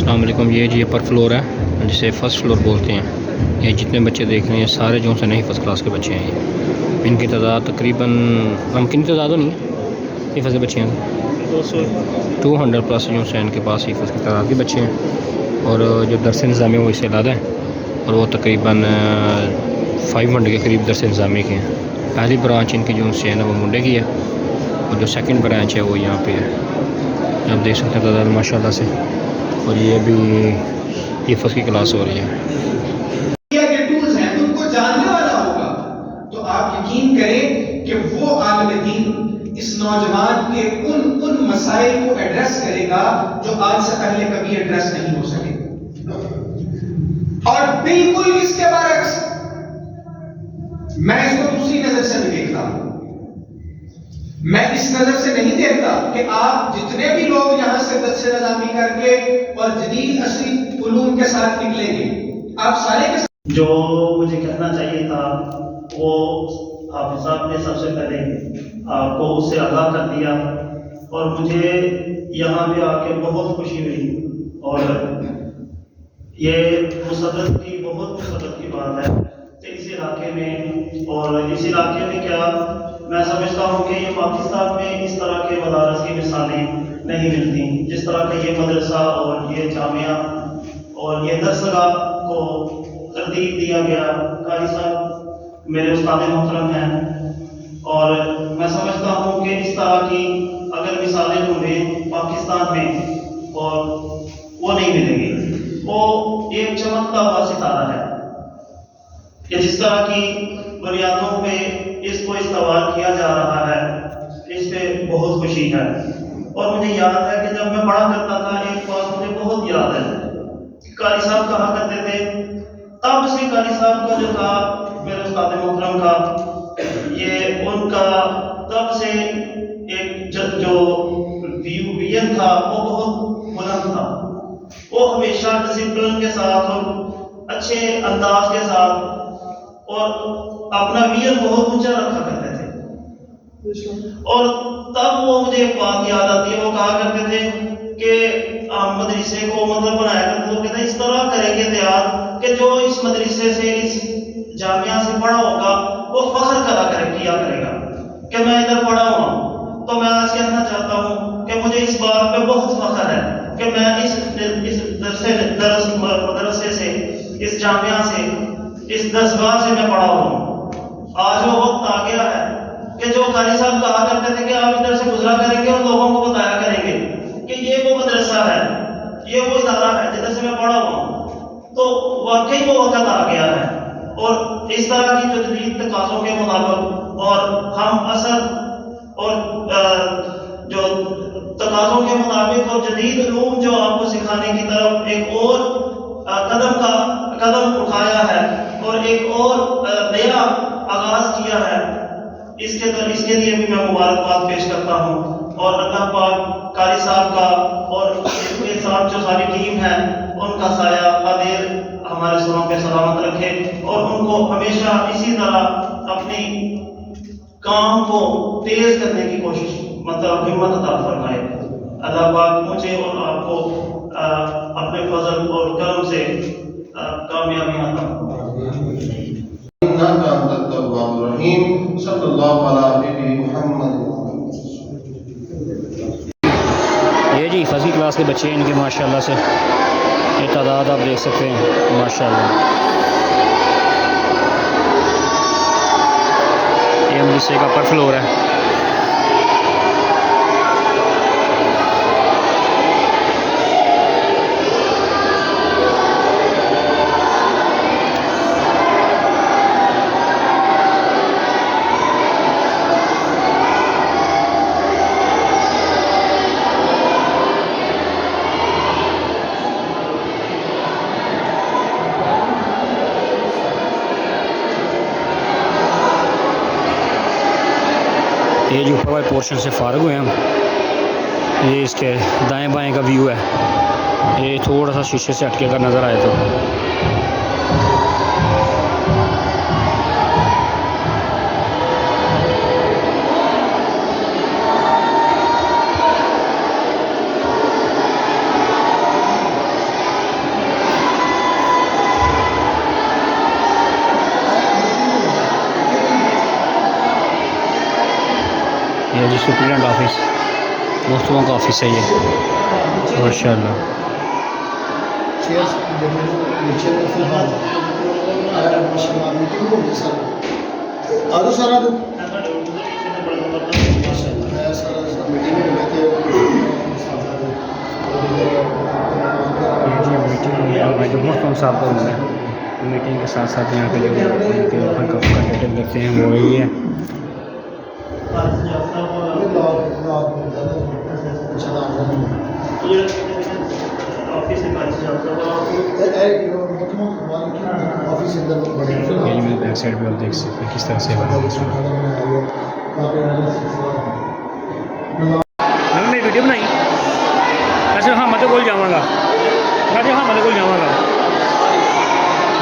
अस्सलाम वालेकुम। ये जी अपर फ्लोर है जिसे फ़र्स्ट फ्लोर बोलते हैं। ये जितने बच्चे देख रहे हैं सारे जो से नहीं फ़र्स्ट क्लास के बच्चे हैं। ये इनकी तादाद तकरीबन हम कितनी तादाद नहीं है ये फर्स्ट के बच्चे हैं 200 प्लस जो से इनके पास ही फर्स्ट की तादाद के बच्चे हैं। और जो दरस निज़ामी वो इससे ज़्यादा है और वो तकरीबन 500 के करीब दरस निज़ामी के हैं। पहली ब्रांच इनकी जो से है ना वो मुंडे की है और जो सेकंड ब्रांच है वो यहाँ पे है। आप देख सकते हैं तादाद माशाल्लाह से। और ये भी ये फर्स्ट की क्लास हो रही है। के टूल्स हैं उनको जानने वाला होगा तो आप यकीन करें कि वो आलिम दीन इस नौजवान के उन मसाइल को एड्रेस करेगा जो आज से पहले कभी एड्रेस नहीं हो सके। और बिल्कुल इसके बरक्स मैं इसको दूसरी नजर से नहीं देखता। मैं इस नजर से नहीं देखता कि आप जितने भी लोग यहां से दरस निज़ामी करके और जदीद असली उलूम के साथ निकलेंगे आप सारे के साथ। जो मुझे कहना चाहिए था वो हाफिज साहब ने सबसे पहले आपको उससे आगाह कर दिया और मुझे यहाँ पे आके बहुत खुशी हुई। और ये मुसद्दत की बहुत मुसद्दत की बात है कि इस इलाके में और इस इलाके में क्या मैं समझता हूँ कि ये पाकिस्तान में इस तरह के मदारस की मिसालें नहीं मिलती जिस तरह का ये मदरसा और ये जामिया और ये दरसगाह को तरतीब दिया गया। कारी साहब मेरे उस्ताद मोहतरम हैं और मैं समझता हूँ कि इस तरह की अगर मिसालें ढूंढें पाकिस्तान में और वो नहीं मिलेगी। वो एक चमकता हुआ सितारा है कि जिस तरह की बुनियादों पे इसको इस्तेमाल किया जा रहा है इस पे बहुत खुशी है। और मुझे याद है कि जब मैं पढ़ा करता था एक बात मुझे बहुत याद है। कारी साहब कहा करते थे तब से कारी साहब का जो था मेरे उस्ताद मोहतरम का ये उनका तब से एक जो विजन था वो बहुत बुलंद था। वो हमेशा डिसिप्लिन के साथ और अच्छे अंदाज के साथ और अपना विजन बहुत ऊंचा रखा करते थे। और तब वो मुझे एक बात याद आती है वो कहा करते थे कि हम मदरसे को मतलब बनाया करते तो कहते इस तरह करेंगे तैयार कि जो इस मदरसे से इस जामिया से पढ़ा होगा वो फख्र किया करेगा कि मैं इधर पढ़ा हुआ। तो मैं आज कहना चाहता हूँ कि मुझे इस बात पे बहुत फख्र है कि मैं इस मदरसे से इस जामिया से इस दरसगाह से मैं पढ़ा हूँ। आज वो वक्त आ गया है कि जो कारी साहब कहा करते थे कि आप इधर से गुजरा करेंगे और लोगों को बताया करेंगे कि ये वो मदरसा है ये वो इदारा है जिधर से मैं पढ़ा हुआ हूँ। तो वाकई वो वक्त आ गया है और इस तरह की जो जदीद तकाज़ों के मुताबिक और हम असर और जो तकाज़ों के मुताबिक और जदीद उलूम जो आपको सिखाने की तरफ एक और कदम उठाया है और एक और नया आगाज किया है इसके लिए भी मैं मुबारकबाद पेश करता हूँ। और अल्लाह पाक कारी साहब का और इसके साथ जो सारी टीम है उनका साया कदीर हमारे सरों पे सलामत रखे और उनको हमेशा इसी तरह अपनी काम को तेज करने की कोशिश मतलब हिम्मत अता फरमाए। अल्लाह पाक मुझे और आपको अपने फजल और करम से कामयाबी अता फरमाए। ये जी फर्स्ट क्लास के बच्चे हैं इनके माशाल्लाह से। ये तादाद आप देख सकते हैं माशाल्लाह। ये मदरसे का अपर फ्लोर है। ये जो ऊपर वाले पोर्शन से फारग हुए हम ये इसके दाएं बाएं का व्यू है। ये थोड़ा सा शीशे से हटके अगर नज़र आए तो सुप्रीडेंट ऑफिस, दोस्तों का ऑफिस है ये माशाल्लाह। चेयर्स नीचे में फिलहाल माशाल्लाह मीटिंग हो गई सर। आ जाओ सर, आ जाओ। माशाल्लाह सर मीटिंग में मैं जी मीटिंग में जो दोस्तों साहब को मिला मीटिंग के साथ साथ यहाँ पे जो कंटेंट देखते हैं वो यही है। ऑफिस से बात ऑफिस अंदर बड़े यही मैं बैक साइड पे आप देख सकते हैं किस तरह से बना है इसमें। मैं वीडियो बनाई अच्छा हाँ मैं तो बोल जाऊँगा मैं हाँ मैं तो बोल जाऊँगा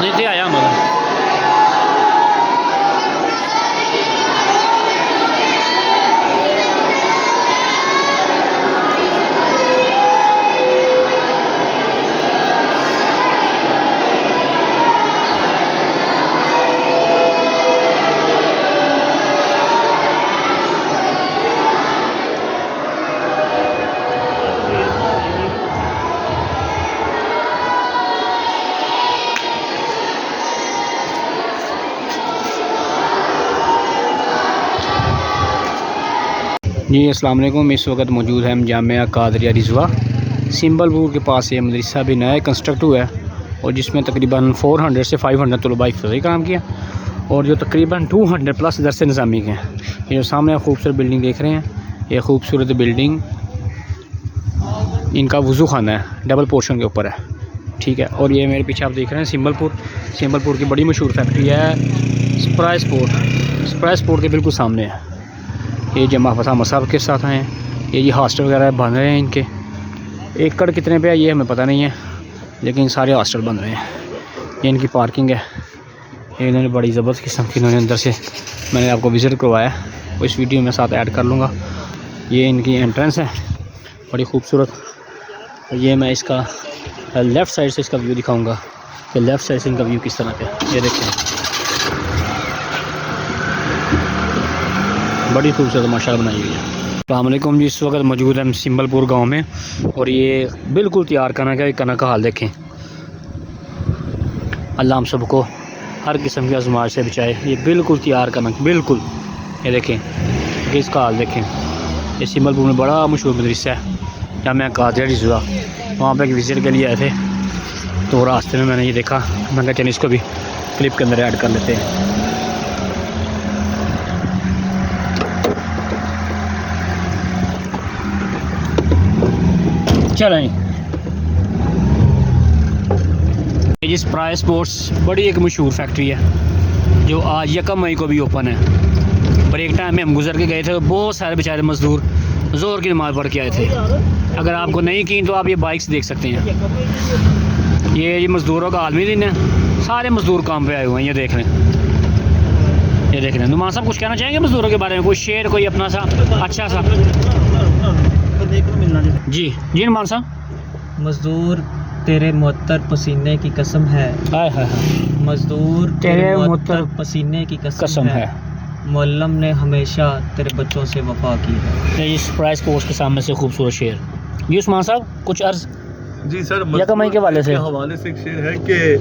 नहीं तो आया मतलब जी अस्सलाम वालेकुम। इस वक्त मौजूद है हम जामिया कादरिया रिजवा सिंबलपुर के पास ये मदरसा भी नया कंस्ट्रक्ट हुआ है और जिसमें तकरीबन 400 से 500 तलबा हिफ्ज़ काम किया और जो तकरीबन 200 प्लस दरस निज़ामी के हैं। ये जो सामने आप खूबसूरत बिल्डिंग देख रहे हैं ये खूबसूरत बिल्डिंग इनका वज़ू खाना है, डबल पोर्शन के ऊपर है, ठीक है। और ये मेरे पीछे आप देख रहे हैं सिंबलपुर की बड़ी मशहूर फैक्ट्री है स्प्राइस पोर्ट के बिल्कुल सामने है। ये जमा फसा मसाब के साथ आए हैं। ये जी हॉस्टल वगैरह बन रहे हैं इनके, एकड़ कितने पे है ये हमें पता नहीं है लेकिन सारे हॉस्टल बन रहे हैं। ये इनकी पार्किंग है, ये इन्होंने बड़ी ज़बरदस्त किस्म की इन्होंने अंदर से मैंने आपको विज़िट करवाया वो इस वीडियो में साथ ऐड कर लूँगा। ये इनकी एंट्रेंस है बड़ी खूबसूरत। ये मैं इसका लेफ़्ट साइड से इसका व्यू दिखाऊँगा कि लेफ़्ट साइड से इनका व्यू किस तरह का है। ये देखें बड़ी खूबसूरत माशाल्लाह बनाई हुई है। अस्सलाम वालेकुम जी। इस वक्त मौजूद है सिंबलपुर गांव में और ये बिल्कुल तैयार कना का हाल देखें। अल्लाह हम सबको हर किस्म की आजमाइश से बचाए। ये बिल्कुल तैयार करना बिल्कुल, ये देखें कि इसका हाल देखें। ये सिंबलपुर में बड़ा मशहूर मदरसा है जामिया कादरिया रिजवा, वहाँ पर एक विज़िट के लिए आए थे तो रास्ते में मैंने ये देखा, मैं कहा चलिए इसको भी क्लिप के अंदर ऐड कर लेते हैं। चलें ये जिस स्प्राइस स्पोर्ट्स बड़ी एक मशहूर फैक्ट्री है जो आज 1 मई को भी ओपन है। पर एक टाइम में हम गुजर के गए थे तो बहुत सारे बेचारे मज़दूर ज़ोर की नमाज़ पढ़ के आए थे। अगर आपको नहीं की तो आप ये बाइक्स देख सकते हैं। ये मज़दूरों का आलमी दिन है, सारे मज़दूर काम पे आए हुए हैं। ये देख रहे हैं नुमान साहब कुछ कहना चाहेंगे मज़दूरों के बारे में, कोई शेर कोई अपना सा अच्छा सा? जी नुमान साहब। मजदूर तेरे मुअत्तर पसीने की कसम है, हाय हाय मजदूर तेरे मुअत्तर पसीने की कसम है, मुअल्लम ने हमेशा तेरे बच्चों से वफा की है। इस प्राइस कोर्स के सामने से खूबसूरत शेर। जी उस्मान साहब कुछ अर्ज? जी सर, कमाई के हवाले से एक शेर है कि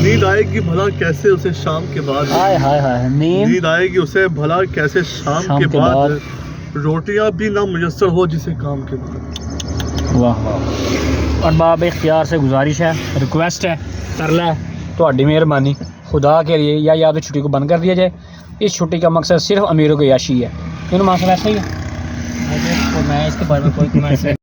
नींद आएगी भला कैसे उसे शाम के बाद, हाय हाय हाय नींद आएगी उसे भला कैसे शाम के बाद, रोटियां भी ना मुयस्सर हो जिसे काम के बाद। वाह वाह। और बाब इख्तियार से गुजारिश है, रिक्वेस्ट है, तरला है, तो मेहरबानी खुदा के लिए या तो छुट्टी को बंद कर दिया जाए। इस छुट्टी का मकसद सिर्फ अमीरों की याशी है। इन माशा ऐसा ही है। मैं इसके बारे में कोई कमेंट